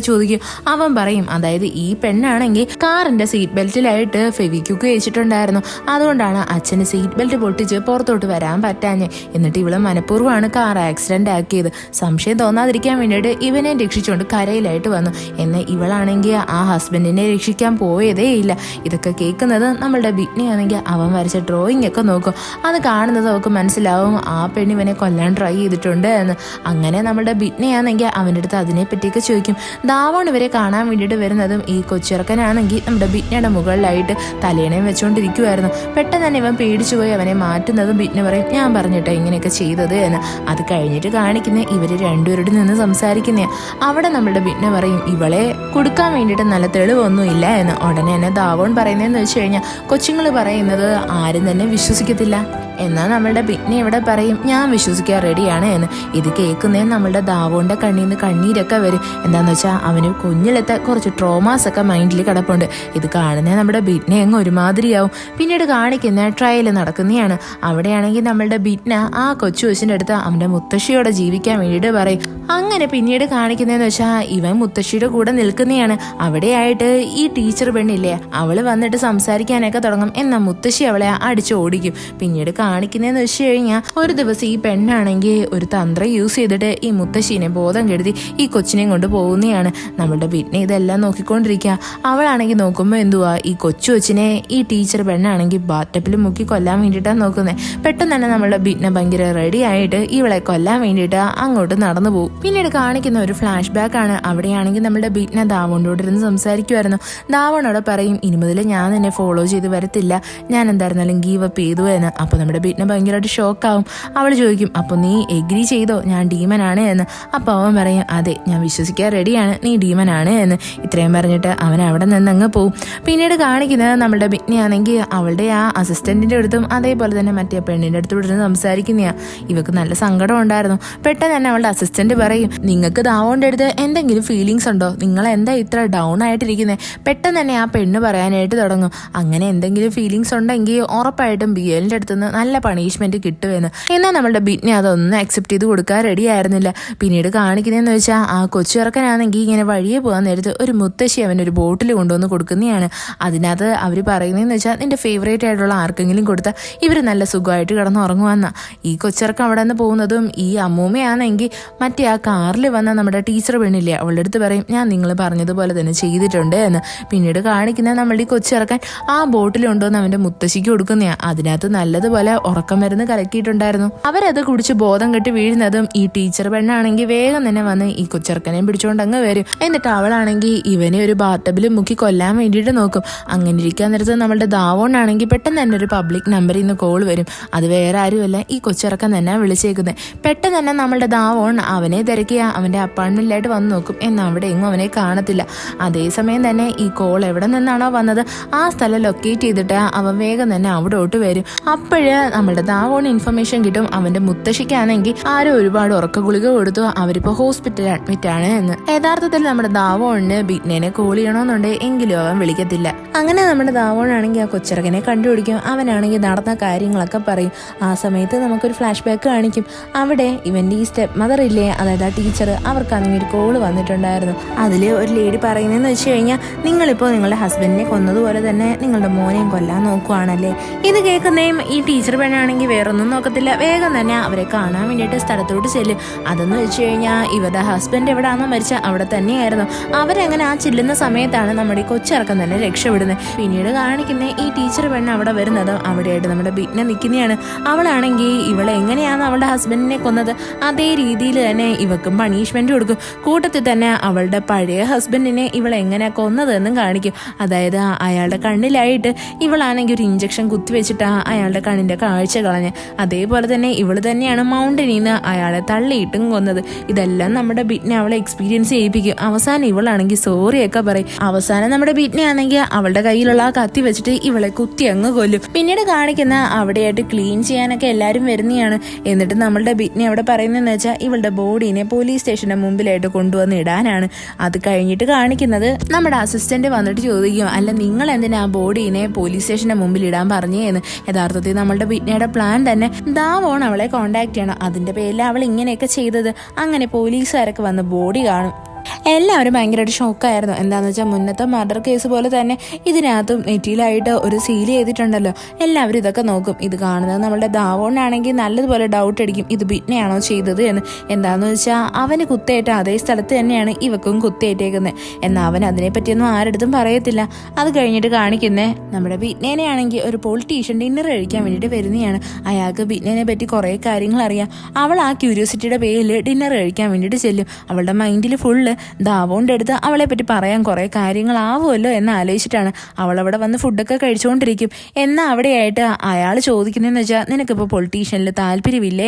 ചോദിക്കും. അവൻ പറയും, അതായത് ഈ പെണ്ണാണെങ്കിൽ കാറിന്റെ സീറ്റ് ബെൽറ്റിലായിട്ട് ഫെവിക്വിക്ക് വെച്ചിട്ടുണ്ടായിരുന്നു, അതുകൊണ്ടാണ് അച്ഛന് സീറ്റ് ബെൽറ്റ് പൊട്ടിച്ച് പുറത്തോട്ട് വരാൻ പറ്റാഞ്ഞ്. എന്നിട്ട് ഇവള് മനഃപൂർവ്വമാണ് കാർ ആക്സിഡന്റ് ആക്കിയത്. സംശയം തോന്നാതിരിക്കാൻ വേണ്ടിയിട്ട് ഇവനെ രക്ഷിച്ചുകൊണ്ട് കരയിലായിട്ട് വന്നു. എന്നാൽ ഇവളാണെങ്കിൽ ആ ഹസ്ബൻഡിനെ രക്ഷിക്കാൻ പോയതേ ഇല്ല. ഇതൊക്കെ കേൾക്കുന്നത് നമ്മളുടെ ബിഗ്നിയാണെങ്കിൽ അവൻ വരച്ച ഡ്രോയിങ് ഒക്കെ നോക്കും. അത് കാണുന്നത് അവൾക്ക് മനസ്സിലാവും ആ പെണ്ണിവനെ കൊല്ലാൻ ട്രൈ ചെയ്തിട്ടുണ്ട് എന്ന്. അങ്ങനെ നമ്മളുടെ ബിഗ്നിയാണെങ്കിൽ അവൻ്റെ അടുത്ത് അതിനെപ്പറ്റിയൊക്കെ ചോദിക്കും. ദാവോൺ ഇവരെ കാണാൻ വേണ്ടിയിട്ട് വരുന്നതും ഈ കൊച്ചിറക്കനാണെങ്കിൽ നമ്മുടെ ബിഗ്നയുടെ മുകളിലായിട്ട് തലേണയും വെച്ചുകൊണ്ടിരിക്കുമായിരുന്നു. പെട്ടെന്ന് തന്നെ ഇവൻ പേടിച്ചു പോയി അവനെ മാറ്റുന്നതും ബിഗ്ന പറയും, ഞാൻ പറഞ്ഞിട്ടോ ഇങ്ങനെയൊക്കെ ചെയ്തത് എന്ന്. അത് കഴിഞ്ഞിട്ട് കാണിക്കുന്ന ഇവര് രണ്ടുപേരോട് നിന്ന് സംസാരിക്കുന്ന. അവിടെ നമ്മളുടെ ബിഗ്ന പറയും, ഇവളെ കൊടുക്കാൻ വേണ്ടിയിട്ട് നല്ല തെളിവൊന്നും ഇല്ല എന്ന്. ഉടനെ തന്നെ ദാവോൺ പറയുന്നതെന്ന് വെച്ച് കഴിഞ്ഞാൽ കൊച്ചുങ്ങൾ പറയുന്നത് ആരും തന്നെ വിശ്വസിക്കത്തില്ല. എന്നാൽ നമ്മളുടെ ബിഗ്നി ഇവിടെ പറയും, ഞാൻ വിശ്വസിക്കാൻ റെഡിയാണ് എന്ന്. ഇത് കേൾക്കുന്നതിന് നമ്മളുടെ ദാവോന്റെ കണ്ണിൽ നിന്ന് കണ്ണീരൊക്കെ വരും. എന്താന്ന് വെച്ചാൽ അവന് കുഞ്ഞിലത്തെ കുറച്ച് ട്രോമാസ് ഒക്കെ മൈൻഡിൽ കിടപ്പുണ്ട്. ഇത് കാണുന്നത് നമ്മുടെ ബിഗ്ന അങ്ങ് ഒരുമാതിരിയാവും. പിന്നീട് കാണിക്കുന്ന ട്രയൽ നടക്കുന്നതാണ്. അവിടെയാണെങ്കിൽ നമ്മളുടെ ബിഗ്ന ആ കൊച്ചു കൊച്ചിൻ്റെ അടുത്ത് അവൻ്റെ മുത്തശ്ശിയോടെ ജീവിക്കാൻ വേണ്ടിയിട്ട് പറയും. അങ്ങനെ പിന്നീട് കാണിക്കുന്നതെന്ന് വെച്ചാൽ ഇവൻ മുത്തശ്ശിയുടെ കൂടെ നിൽക്കുന്നതാണ്. അവിടെയായിട്ട് ഈ ടീച്ചർ പെണ്ണില്ലേ അവള് വന്നിട്ട് സംസാരിക്കാനൊക്കെ തുടങ്ങും. എന്നാൽ മുത്തശ്ശി അവളെ അടിച്ചു ഓടിക്കും. പിന്നീട് കാണിക്കുന്നതെന്ന് വെച്ച് കഴിഞ്ഞാൽ ഒരു ദിവസം ഈ പെണ്ണാണെങ്കിൽ ഒരു തന്ത്രം യൂസ് ചെയ്തിട്ട് ഈ മുത്തശ്ശീനെ ബോധം കെടുത്തി ഈ കൊച്ചിനെയും കൊണ്ട് പോകുന്നതാണ്. നമ്മളുടെ ബിഗ്ന ഇതെല്ലാം നോക്കിക്കൊണ്ടിരിക്കുക. അവളാണെങ്കിൽ നോക്കുമ്പോൾ എന്തുവാ ഈ കൊച്ചു കൊച്ചിനെ ഈ ടീച്ചർ പെണ്ണാണെങ്കിൽ ബാറ്റപ്പിൽ മുക്കി കൊല്ലാൻ വേണ്ടിയിട്ടാണ് നോക്കുന്നത്. പെട്ടെന്ന് തന്നെ നമ്മളുടെ ബിഗ്ന ഭയങ്കര റെഡി ആയിട്ട് ഇവളെ കൊല്ലാൻ വേണ്ടിയിട്ട് അങ്ങോട്ട് നടന്നു പോകും. പിന്നീട് കാണിക്കുന്ന ഒരു ഫ്ലാഷ് ബാക്ക് ആണ്. അവിടെയാണെങ്കിൽ നമ്മുടെ ബിഗ്ന ദാവോണ്ടോട് ഇരുന്ന് സംസാരിക്കുമായിരുന്നു. ദാവോണോട് പറയും, ഇനി മുതൽ ഞാൻ നിന്നെ ഫോളോ ചെയ്ത് വരത്തില്ല, ഞാൻ എന്തായിരുന്നാലും ഗീവ് അപ്പ് ചെയ്തു എന്ന്. അപ്പോൾ നമ്മുടെ ബിഗ്ന ഭയങ്കരമായിട്ട് ഷോക്കാവും. അവൾ ചോദിക്കും, അപ്പോൾ നീ എഗ്രി ചെയ്തോ ഞാൻ ഡീമനാണ് എന്ന്. അപ്പോൾ അവൻ പറയും, അതെ ഞാൻ വിശ്വസിക്കാൻ റെഡിയാണ്, നീ ഡീമനാണ് എന്ന്. ഇത്രയും പറഞ്ഞിട്ട് അവൻ അവിടെ നിന്ന് അങ്ങ് പോവും. പിന്നീട് കാണിക്കുന്നത് നമ്മുടെ ബിഗ്നയാണെങ്കിൽ അവളുടെ ആ അസിസ്റ്റന്റിന്റെ അടുത്തും അതേപോലെ തന്നെ മറ്റേ പെണ്ണിന്റെ അടുത്തും ഇരുന്ന് സംസാരിക്കുന്നതാണ്. ഇവക്ക് നല്ല സങ്കടം ഉണ്ടായിരുന്നു. പെട്ടെന്ന് തന്നെ അവളുടെ അസിസ്റ്റന്റ് പറയും, നിങ്ങൾക്ക് ദാവോന്റെ അടുത്ത് എന്തെങ്കിലും ഫീലിങ്സ് ഉണ്ടോ, നിങ്ങൾ എന്താ ഇത്ര ഡൗൺ ആയിട്ടിരിക്കുന്നത്? പെട്ടെന്ന് തന്നെ ആ പെണ്ണ് പറയാനായിട്ട് തുടങ്ങും, അങ്ങനെ എന്തെങ്കിലും ഫീലിങ്സ് ഉണ്ടെങ്കിൽ ഉറപ്പായിട്ടും ബിയലിന്റെ അടുത്തുനിന്ന് നല്ല പണിഷ്മെന്റ് കിട്ടുമെന്ന്. എന്നാൽ നമ്മളുടെ ബിഗ്ന അതൊന്നും അക്സെപ്റ്റ് ചെയ്ത് കൊടുക്കാൻ റെഡി ആയിരുന്നില്ല. പിന്നീട് കാണിക്കുന്നതെന്ന് വെച്ചാൽ ആ കൊച്ചിറക്കനാണെങ്കിൽ ഇങ്ങനെ വഴിയെ പോകാൻ നേരത്ത് ഒരു മുത്തശ്ശി അവനൊരു ബോട്ടിൽ കൊണ്ടുവന്ന് കൊടുക്കുന്നതാണ്. അതിനകത്ത് അവർ പറയുന്നതെന്ന് വെച്ചാൽ നിന്റെ ഫേവറേറ്റ് ആയിട്ടുള്ള ആർക്കെങ്കിലും കൊടുത്താൽ ഇവർ നല്ല സുഖമായിട്ട് കിടന്ന് ഉറങ്ങുവന്ന. ഈ കൊച്ചിറക്കം അവിടെ നിന്ന് പോകുന്നതും ഈ അമ്മൂമ്മയാണെങ്കിൽ മറ്റേ ആ കാറിൽ വന്ന നമ്മുടെ ടീച്ചർ പെണ്ണില്ലേ അവളുടെ അടുത്ത് പറയും, ഞാൻ നിങ്ങൾ പറഞ്ഞതുപോലെ തന്നെ ചെയ്തിട്ടുണ്ട് എന്ന്. പിന്നീട് കാണിക്കുന്നത് നമ്മളുടെ ഈ കൊച്ചിറക്കാൻ ആ ബോട്ടിൽ കൊണ്ടുവന്ന് അവന്റെ മുത്തശ്ശിക്ക് കൊടുക്കുന്നതാണ്. അതിനകത്ത് നല്ലതുപോലെ ഉറക്കം മരുന്ന് കലക്കിയിട്ടുണ്ടായിരുന്നു. അവരത് കുടിച്ച് ബോധം കെട്ടി വീഴുന്നതും ഈ ടീച്ചർ പെണ്ണാണെങ്കിൽ വേഗം തന്നെ വന്ന് ഈ കൊച്ചിറക്കനെയും പിടിച്ചുകൊണ്ട് അങ്ങ് വരും. എന്നിട്ട് അവളാണെങ്കിൽ ഇവനെ ഒരു ബാത്തബിൽ മുക്കി കൊല്ലാൻ വേണ്ടിയിട്ട് നോക്കും. അങ്ങനെ ഇരിക്കാൻ നേരത്ത് നമ്മളുടെ ദാവോണാണെങ്കിൽ പെട്ടെന്ന് തന്നെ ഒരു പബ്ലിക് നമ്പറിൽ നിന്ന് കോൾ വരും. അത് വേറെ ആരുമല്ല, ഈ കൊച്ചിറക്കൻ തന്നെ വിളിച്ചേക്കുന്നത്. പെട്ടെന്ന് തന്നെ നമ്മളുടെ ദാവോൺ അവനെ തിരക്കിയ അവന്റെ അപ്പാർട്ട്മെന്റിലായിട്ട് വന്ന് നോക്കും. എന്നാൽ അവിടെ എങ്ങും അവനെ കാണത്തില്ല. അതേസമയം തന്നെ ഈ കോൾ എവിടെ നിന്നാണോ വന്നത് ആ സ്ഥലം ലൊക്കേറ്റ് ചെയ്തിട്ട് അവൻ വേഗം തന്നെ അവിടോട്ട് വരും. അപ്പോഴ് നമ്മുടെ ദാവോൺ ഇൻഫർമേഷൻ കിട്ടും, അവന്റെ മുത്തശ്ശിക്കാണെങ്കിൽ ആരോ ഒരുപാട് ഉറക്ക ഗുളിക കൊടുത്തു, അവരിപ്പോ ഹോസ്പിറ്റലിൽ അഡ്മിറ്റ് ആണ് എന്ന്. യഥാർത്ഥത്തിൽ നമ്മുടെ ദാവോണിന് ബിഗ്നനെ കോൾ ചെയ്യണമെന്നുണ്ട്, എങ്കിലും അവൻ വിളിക്കത്തില്ല. അങ്ങനെ നമ്മുടെ ദാവോണാണെങ്കിൽ ആ കൊച്ചിറക്കനെ കണ്ടുപിടിക്കും. അവനാണെങ്കിൽ നടന്ന കാര്യങ്ങളൊക്കെ പറയും. ആ സമയത്ത് നമുക്കൊരു ഫ്ലാഷ് ബാക്ക് കാണിക്കും. അവിടെ ഇവന്റെ ഈ സ്റ്റെപ്പ് മദർ ഇല്ലേ, അതായത് ആ ടീച്ചർ, അവർക്കാണെങ്കിൽ ഒരു കോള് വന്നിട്ടുണ്ടായിരുന്നു. അതിൽ ഒരു ലേഡി പറയുന്നതെന്ന് വെച്ച് കഴിഞ്ഞാൽ, നിങ്ങളിപ്പോൾ നിങ്ങളുടെ ഹസ്ബൻഡിനെ കൊന്നതുപോലെ തന്നെ നിങ്ങളുടെ മോനെയും കൊല്ലാൻ നോക്കുവാണല്ലേ. ഇത് കേൾക്കുന്നേയും ഈ ടീച്ചർ പെണ്ണാണെങ്കിൽ വേറൊന്നും നോക്കത്തില്ല, വേഗം തന്നെ അവരെ കാണാൻ വേണ്ടിയിട്ട് സ്ഥലത്തോട്ട് ചെല്ലും. അതെന്ന് വെച്ച് കഴിഞ്ഞാൽ ഇവരുടെ ഹസ്ബൻഡ് എവിടെയാണോ മരിച്ച അവിടെ തന്നെയായിരുന്നു. അവരങ്ങനെ ആ ചെല്ലുന്ന സമയത്താണ് നമ്മുടെ ഈ കൊച്ചിറക്കം തന്നെ രക്ഷപ്പെടുന്നത്. പിന്നീട് കാണിക്കുന്ന ഈ ടീച്ചർ പെണ്ണ് അവിടെ വരുന്നതും അവിടെയായിട്ട് നമ്മുടെ ബിഗ്ന നിൽക്കുന്നതാണ്. അവളാണെങ്കിൽ ഇവളെ എങ്ങനെയാണ് അവളുടെ ഹസ്ബൻഡിനെ കൊന്നത് അതേ രീതിയിൽ തന്നെ ഇവക്കും പണിഷ്മെന്റ് കൊടുക്കും. കൂട്ടത്തിൽ തന്നെ അവളുടെ പഴയ ഹസ്ബൻഡിനെ ഇവളെ എങ്ങനെയാ കൊന്നതെന്നും കാണിക്കും. അതായത് അയാളുടെ കണ്ണിലായിട്ട് ഇവളാണെങ്കിൽ ഒരു ഇഞ്ചക്ഷൻ കുത്തിവെച്ചിട്ടാണ് അയാളുടെ കണ്ണിന്റെ കാഴ്ച കളഞ്ഞ്. അതേപോലെ തന്നെ ഇവള് തന്നെയാണ് മൗണ്ടനിൽ നിന്ന് അയാളെ തള്ളിയിട്ടും കൊന്നത്. ഇതെല്ലാം നമ്മുടെ ബിഗ്ന അവളെ എക്സ്പീരിയൻസ് ചെയ്യിപ്പിക്കും. അവസാനം ഇവളാണെങ്കിൽ സോറിയൊക്കെ പറയും. അവസാനം നമ്മുടെ ബിഗ്ന ആണെങ്കിൽ അവളുടെ കയ്യിലുള്ള ആ കത്തി വെച്ചിട്ട് ഇവളെ കുത്തി അങ്ങ് കൊല്ലും. പിന്നീട് കാണിക്കുന്ന അവിടെയായിട്ട് ക്ലീൻ ചെയ്യാനൊക്കെ എല്ലാവരും വരുന്നതാണ്. എന്നിട്ട് നമ്മളുടെ ബിഗ്ന അവിടെ പറയുന്നതെന്ന് വെച്ചാൽ ഇവളുടെ ബോഡീനെ പോലീസ് സ്റ്റേഷന്റെ മുമ്പിലായിട്ട് കൊണ്ടുവന്ന് ഇടാനാണ്. അത് കഴിഞ്ഞിട്ട് കാണിക്കുന്നത് നമ്മുടെ അസിസ്റ്റന്റ് വന്നിട്ട് ചോദിക്കും, അല്ല നിങ്ങൾ എന്തിനാ ആ ബോഡീനെ പോലീസ് സ്റ്റേഷന്റെ മുമ്പിൽ ഇടാൻ പറഞ്ഞേന്ന്. യഥാർത്ഥത്തിൽ നമ്മളുടെ നമ്മളുടെ ബിറ്റ്നയുടെ പ്ലാൻ തന്നെ ദാവോൺ അവളെ കോണ്ടാക്ട് ചെയ്യണം. അതിന്റെ പേരിൽ അവൾ ഇങ്ങനെയൊക്കെ ചെയ്തത്. അങ്ങനെ പോലീസുകാരൊക്കെ വന്ന് ബോഡി കാണും. എല്ലാവരും ഭയങ്കരമായിട്ട് ഷോക്കായിരുന്നു. എന്താണെന്ന് വെച്ചാൽ മുന്നത്തെ മർഡർ കേസ് പോലെ തന്നെ ഇതിനകത്തും നെറ്റിയിലായിട്ട് ഒരു സീൽ ചെയ്തിട്ടുണ്ടല്ലോ. എല്ലാവരും ഇതൊക്കെ നോക്കും. ഇത് കാണുന്നത് നമ്മളുടെ ദാവോണാണെങ്കിൽ നല്ലതുപോലെ ഡൗട്ട് അടിക്കും, ഇത് ബിറ്റ്നയാണോ ചെയ്തത് എന്ന്. എന്താണെന്ന് വെച്ചാൽ അവന് കുത്തേറ്റ അതേ സ്ഥലത്ത് തന്നെയാണ് ഇവക്കും കുത്തേറ്റേക്കുന്നത്. എന്നാൽ അവൻ അതിനെപ്പറ്റിയൊന്നും ആരടുത്തും പറയത്തില്ല. അത് കഴിഞ്ഞിട്ട് കാണിക്കുന്നേ നമ്മുടെ ബിറ്റ്നേനെ ആണെങ്കിൽ ഒരു പൊളിറ്റീഷ്യൻ ഡിന്നർ കഴിക്കാൻ വേണ്ടിയിട്ട് വരുന്നതാണ്. അയാൾക്ക് ബിറ്റ്നേനെ പറ്റി കുറേ കാര്യങ്ങൾ അറിയാം. അവൾ ആ ക്യൂരിയോസിറ്റിയുടെ പേരിൽ ഡിന്നർ കഴിക്കാൻ വേണ്ടിയിട്ട് ചെല്ലും. അവളുടെ മൈൻഡിൽ ഫുള്ള് ദാവോന്റെ അടുത്ത് അവളെ പറ്റി പറയാൻ കുറെ കാര്യങ്ങളാവുമല്ലോ എന്ന് ആലോചിച്ചിട്ടാണ് അവളവിടെ വന്ന് ഫുഡൊക്കെ കഴിച്ചുകൊണ്ടിരിക്കും. എന്നാൽ അവിടെയായിട്ട് അയാൾ ചോദിക്കുന്നതെന്ന് വെച്ചാൽ നിനക്കിപ്പോൾ പൊളിറ്റീഷ്യനിൽ താല്പര്യമില്ലേ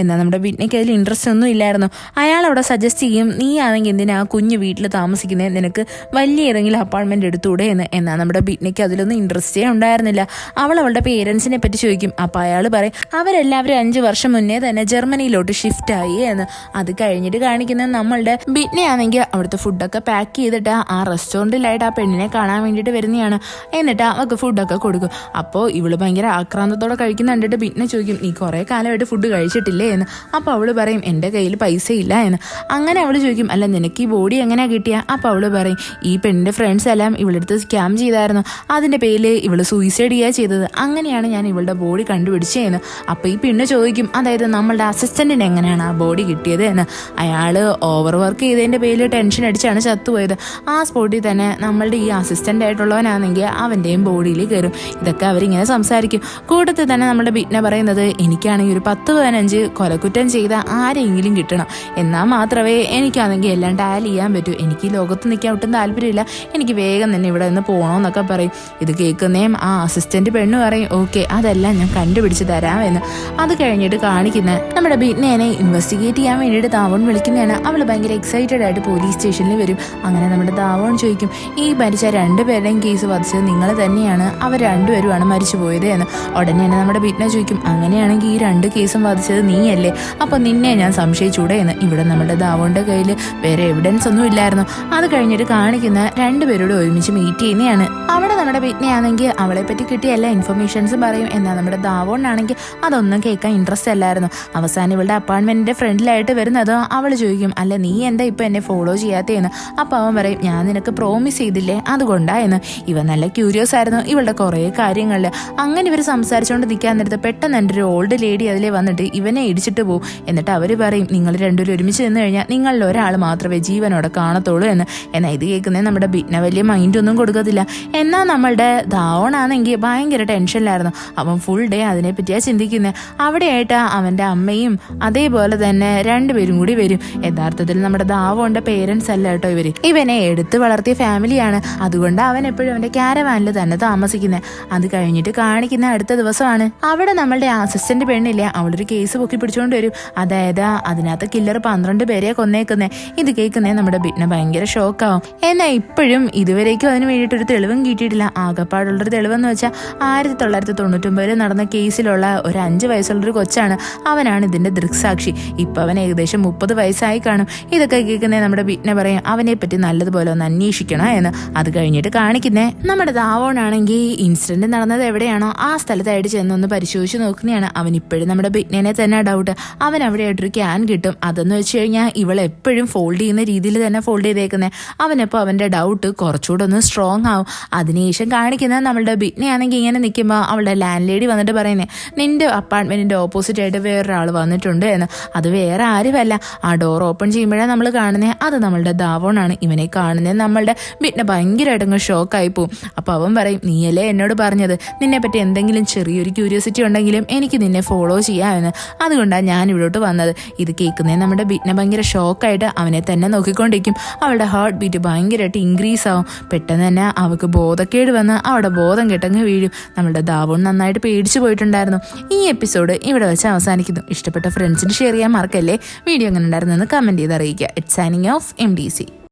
എന്നാൽ നമ്മുടെ ബിറ്റ്നയ്ക്ക് അതിൽ ഇൻട്രസ്റ്റ് ഒന്നും ഇല്ലായിരുന്നു. അയാൾ അവിടെ സജസ്റ്റ് ചെയ്യും, നീ ആണെങ്കിൽ എന്തിനാ കുഞ്ഞ് വീട്ടിൽ താമസിക്കുന്നത്, നിനക്ക് വലിയ ഏതെങ്കിലും അപ്പാർട്ട്മെന്റ് എടുത്തൂടെ എന്ന്. എന്നാൽ നമ്മുടെ ബിറ്റ്നയ്ക്ക് അതിലൊന്നും ഇൻട്രസ്റ്റേ ഉണ്ടായിരുന്നില്ല. അവൾ അവളുടെ പേരൻസിനെ പറ്റി ചോദിക്കും. അപ്പോൾ അയാൾ പറയും അവരെല്ലാവരും 5 വർഷം മുന്നേ തന്നെ ജർമ്മനിയിലോട്ട് ഷിഫ്റ്റ് ആയി എന്ന്. അത് കഴിഞ്ഞിട്ട് കാണിക്കുന്നത് നമ്മളുടെ ബിറ്റ്നയാണെങ്കിൽ അവിടുത്തെ ഫുഡൊക്കെ പാക്ക് ചെയ്തിട്ട് ആ റെസ്റ്റോറൻറ്റിലായിട്ട് ആ പെണ്ണിനെ കാണാൻ വേണ്ടിയിട്ട് വരുന്നതാണ്. എന്നിട്ട് അവൾക്ക് ഫുഡൊക്കെ കൊടുക്കും. അപ്പോൾ ഇവള് ഭയങ്കര ആക്രാന്തത്തോടെ കഴിക്കുന്ന കണ്ടിട്ട് ബിറ്റ്നെ ചോദിക്കും, നീ കുറേ കാലമായിട്ട് ഫുഡ് കഴിച്ചിട്ടില്ലേ എന്ന്. അപ്പോൾ അവള് പറയും എൻ്റെ കയ്യിൽ പൈസ ഇല്ല എന്ന്. അങ്ങനെ അവൾ ചോദിക്കും, അല്ല നിനക്ക് ഈ ബോഡി എങ്ങനെയാ കിട്ടിയ? അപ്പോൾ അവള് പറയും, ഈ പെണ്ണിൻ്റെ ഫ്രണ്ട്സ് എല്ലാം ഇവളെടുത്ത് സ്കാം ചെയ്തായിരുന്നു, അതിൻ്റെ പേരിൽ ഇവള് സൂയിസൈഡ് ചെയ്യുക ചെയ്തത്, അങ്ങനെയാണ് ഞാൻ ഇവളുടെ ബോഡി കണ്ടുപിടിച്ചതെന്ന്. അപ്പോൾ ഈ പെണ്ണ് ചോദിക്കും, അതായത് നമ്മളുടെ അസിസ്റ്റന്റിന് എങ്ങനെയാണ് ആ ബോഡി കിട്ടിയത് എന്ന്. അയാൾ ഓവർ വർക്ക് ചെയ്തതിൻ്റെ പേരിൽ ടെൻഷൻ അടിച്ചാണ് ചത്തുപോയത്. ആ സ്പോട്ടിൽ തന്നെ നമ്മളുടെ ഈ അസിസ്റ്റന്റ് ആയിട്ടുള്ളവനാണെങ്കിൽ അവൻ്റെയും ബോഡിയിൽ കയറും. ഇതൊക്കെ അവരിങ്ങനെ സംസാരിക്കും. കൂട്ടത്തിൽ തന്നെ നമ്മുടെ ബിറ്റ്ന പറയുന്നത്, എനിക്കാണെങ്കിൽ ഒരു 10-15 കൊലക്കുറ്റം ചെയ്ത ആരെങ്കിലും കിട്ടണം, എന്നാൽ മാത്രമേ എനിക്കാണെങ്കിൽ എല്ലാം ടാലി ചെയ്യാൻ പറ്റൂ. എനിക്ക് ഈ ലോകത്ത് നിൽക്കാൻ ഒട്ടും താല്പര്യമില്ല, എനിക്ക് വേഗം തന്നെ ഇവിടെ നിന്ന് പോകണമെന്നൊക്കെ പറയും. ഇത് കേൾക്കുന്നേം ആ അസിസ്റ്റന്റ് പെണ്ണ് പറയും, ഓക്കെ അതെല്ലാം ഞാൻ കണ്ടുപിടിച്ച് തരാമെന്ന്. അത് കഴിഞ്ഞിട്ട് കാണിക്കുന്നത് നമ്മുടെ ബിറ്റ്നേനെ ഇൻവെസ്റ്റിഗേറ്റ് ചെയ്യാൻ വേണ്ടിയിട്ട് ദാവോൺ വിളിക്കുന്നതാണ്. അവൾ ഭയങ്കര എക്സൈറ്റഡ് ആയിട്ട് പോലീസ് സ്റ്റേഷനിൽ വരും. അങ്ങനെ നമ്മുടെ ദാവോൺ ചോദിക്കും, ഈ മരിച്ച 2 പേരുടെയും കേസ് വധിച്ചത് നിങ്ങൾ തന്നെയാണ്, അവർ 2 പേരുമാണ് മരിച്ചു പോയത് എന്ന്. ഉടനെ തന്നെ നമ്മുടെ ബിറ്റ്ന ചോദിക്കും, അങ്ങനെയാണെങ്കിൽ ഈ 2 കേസും വധിച്ചത് നീയല്ലേ, അപ്പോൾ നിന്നെ ഞാൻ സംശയിച്ചൂടെ എന്ന്. ഇവിടെ നമ്മുടെ ദാവോന്റെ കയ്യിൽ വേറെ എവിഡൻസ് ഒന്നും ഇല്ലായിരുന്നു. അത് കഴിഞ്ഞിട്ട് കാണിക്കുന്ന 2 പേരോട് ഒരുമിച്ച് മീറ്റ് ചെയ്യുന്നതാണ്. അവിടെ നമ്മുടെ ബിറ്റ്നയാണെങ്കിൽ അവളെ പറ്റി കിട്ടിയ എല്ലാ ഇൻഫർമേഷൻസും പറയും. എന്നാൽ നമ്മുടെ ദാവോണാണെങ്കിൽ അതൊന്നും കേൾക്കാൻ ഇൻട്രസ്റ്റ് അല്ലായിരുന്നു. അവസാനം ഇവളുടെ അപ്പാർട്ട്മെന്റിന്റെ ഫ്രണ്ടിലായിട്ട് വരുന്നതോ അവൾ ചോദിക്കും, അല്ല നീ എന്താ ഇപ്പൊ എന്നെ ഫോളോ ചെയ്യാത്തേന്ന്. അപ്പോൾ അവൻ പറയും, ഞാൻ നിനക്ക് പ്രോമിസ് ചെയ്തില്ലേ അതുകൊണ്ടായെന്ന്. ഇവ നല്ല ക്യൂരിയസ് ആയിരുന്നു ഇവളുടെ കുറേ കാര്യങ്ങളിൽ. അങ്ങനെ ഇവർ സംസാരിച്ചുകൊണ്ട് നിൽക്കാൻ നേരത്ത് പെട്ടെന്ന് എൻ്റെ ഒരു ഓൾഡ് ലേഡി അതിലെ വന്നിട്ട് ഇവനെ ഇടിച്ചിട്ട് പോകും. എന്നിട്ട് അവർ പറയും, നിങ്ങൾ രണ്ടുപേരും ഒരുമിച്ച് നിന്ന് കഴിഞ്ഞാൽ നിങ്ങളിൽ ഒരാൾ മാത്രമേ ജീവനോടെ കാണത്തുള്ളൂ എന്ന്. എന്നാൽ ഇത് കേൾക്കുന്നത് നമ്മുടെ ബിറ്റ്ന വലിയ മൈൻഡൊന്നും കൊടുക്കത്തില്ല. എന്നാൽ നമ്മളുടെ ദാവോണാണെങ്കിൽ ഭയങ്കര ടെൻഷനിലായിരുന്നു. അവൻ ഫുൾ ഡേ അതിനെപ്പറ്റിയാണ് ചിന്തിക്കുന്നത്. അവിടെയായിട്ട് അവൻ്റെ അമ്മയും അതേപോലെ തന്നെ 2 പേരും കൂടി വരും. യഥാർത്ഥത്തിൽ നമ്മുടെ ദാവോന്റെ പേരൻസ് അല്ല കേട്ടോ ഇവനെ എടുത്ത് വളർത്തിയ ഫാമിലിയാണ്. അതുകൊണ്ട് അവൻ എപ്പോഴും അവന്റെ ക്യാരവാനിൽ തന്നെ താമസിക്കുന്നത്. അത് കഴിഞ്ഞിട്ട് കാണിക്കുന്ന അടുത്ത ദിവസമാണ്. അവിടെ നമ്മളുടെ അസിസ്റ്റന്റ് പെണ്ണില്ലേ, അവളൊരു കേസ് പൊക്കി പിടിച്ചുകൊണ്ട് വരും. അതായത് അതിനകത്ത് കില്ലർ 12 പേരെ കൊന്നേക്കുന്നേ. ഇത് കേൾക്കുന്നേ നമ്മുടെ ബിറ്റ്ന ഭയങ്കര ഷോക്കാവും. എന്നാൽ ഇപ്പോഴും ഇതുവരേക്കും അതിന് വേണ്ടിയിട്ടൊരു തെളിവും കിട്ടിയിട്ടില്ല. ആകപ്പാടുള്ളൊരു തെളിവെന്ന് വെച്ചാൽ 1999 നടന്ന കേസിലുള്ള ഒരു 5 വയസ്സുള്ളൊരു കൊച്ചാണ്. അവനാണ് ഇതിന്റെ ദൃക്സാക്ഷി. ഇപ്പൊ അവൻ ഏകദേശം 30 വയസ്സായി കാണും. ഇതൊക്കെ കേൾക്കുന്നേ നമ്മുടെ ബിറ്റ്ന പറയും, അവനെ പറ്റി നല്ലതുപോലെ ഒന്ന് അന്വേഷിക്കണം എന്ന്. അത് കഴിഞ്ഞിട്ട് കാണിക്കുന്നേ നമ്മുടെ ദാവോണാണെങ്കിൽ ഇൻസിഡന്റ് നടന്നത് എവിടെയാണോ ആ സ്ഥലത്തായിട്ട് ചെന്നൊന്ന് പരിശോധിച്ച് നോക്കുന്നതാണ്. അവൻ ഇപ്പോഴും നമ്മുടെ ബിറ്റ്നെ തന്നെ ഡൗട്ട്. അവൻ അവിടെയായിട്ടൊരു ക്യാൻ കിട്ടും. അതെന്ന് വെച്ച് കഴിഞ്ഞാൽ ഇവൾ എപ്പോഴും ഫോൾഡ് ചെയ്യുന്ന രീതിയിൽ തന്നെ ഫോൾഡ് ചെയ്തേക്കുന്നത്. അവനപ്പോൾ അവന്റെ ഡൗട്ട് കുറച്ചുകൂടെ ഒന്ന് സ്ട്രോങ് ആവും. അതിനുശേഷം കാണിക്കുന്നത് നമ്മളുടെ ബിറ്റ്നയാണെങ്കിൽ ഇങ്ങനെ നിൽക്കുമ്പോൾ അവളുടെ ലാൻഡ് ലേഡി വന്നിട്ട് പറയുന്നത്, നിന്റെ അപ്പാർട്ട്മെന്റിന്റെ ഓപ്പോസിറ്റ് ആയിട്ട് വേറൊരാൾ വന്നിട്ടുണ്ട് എന്ന്. അത് വേറെ ആരുമല്ല. ആ ഡോർ ഓപ്പൺ ചെയ്യുമ്പോഴാണ് നമ്മൾ കാണുന്നത്, അത് നമ്മളുടെ ദാവോണാണ്. ഇവനെ കാണുന്നത് നമ്മളുടെ ബിറ്റ്ന ഭയങ്കരമായിട്ട് അങ്ങ് ഷോക്കായി പോവും. അപ്പോൾ അവൻ പറയും, നീയല്ലേ എന്നോട് പറഞ്ഞത് നിന്നെ പറ്റി എന്തെങ്കിലും ചെറിയൊരു ക്യൂരിയോസിറ്റി ഉണ്ടെങ്കിലും എനിക്ക് നിന്നെ ഫോളോ ചെയ്യാമെന്ന്, അതുകൊണ്ടാണ് ഞാൻ ഇവിടോട്ട് വന്നത്. ഇത് കേൾക്കുന്നേ നമ്മുടെ ബിറ്റ്ന ഭയങ്കര ഷോക്കായിട്ട് അവനെ തന്നെ നോക്കിക്കൊണ്ടിരിക്കും. അവളുടെ ഹാർട്ട് ബീറ്റ് ഭയങ്കരമായിട്ട് ഇൻക്രീസ് ആവും. പെട്ടെന്ന് തന്നെ അവൾക്ക് ബോധക്കേട് വന്ന് അവിടെ ബോധം കെട്ടങ്ങ് വീഴും. നമ്മളുടെ ദാവോൺ നന്നായിട്ട് പേടിച്ചു പോയിട്ടുണ്ടായിരുന്നു. ഈ എപ്പിസോഡ് ഇവിടെ വെച്ച് അവസാനിക്കുന്നു. ഇഷ്ടപ്പെട്ട ഫ്രണ്ട്സിന് ഷെയർ ചെയ്യാൻ മറക്കല്ലേ. വീഡിയോ എങ്ങനെ ഉണ്ടായിരുന്നെന്ന് കമന്റ് ചെയ്ത് അറിയിക്കുക. It's signing off MDC.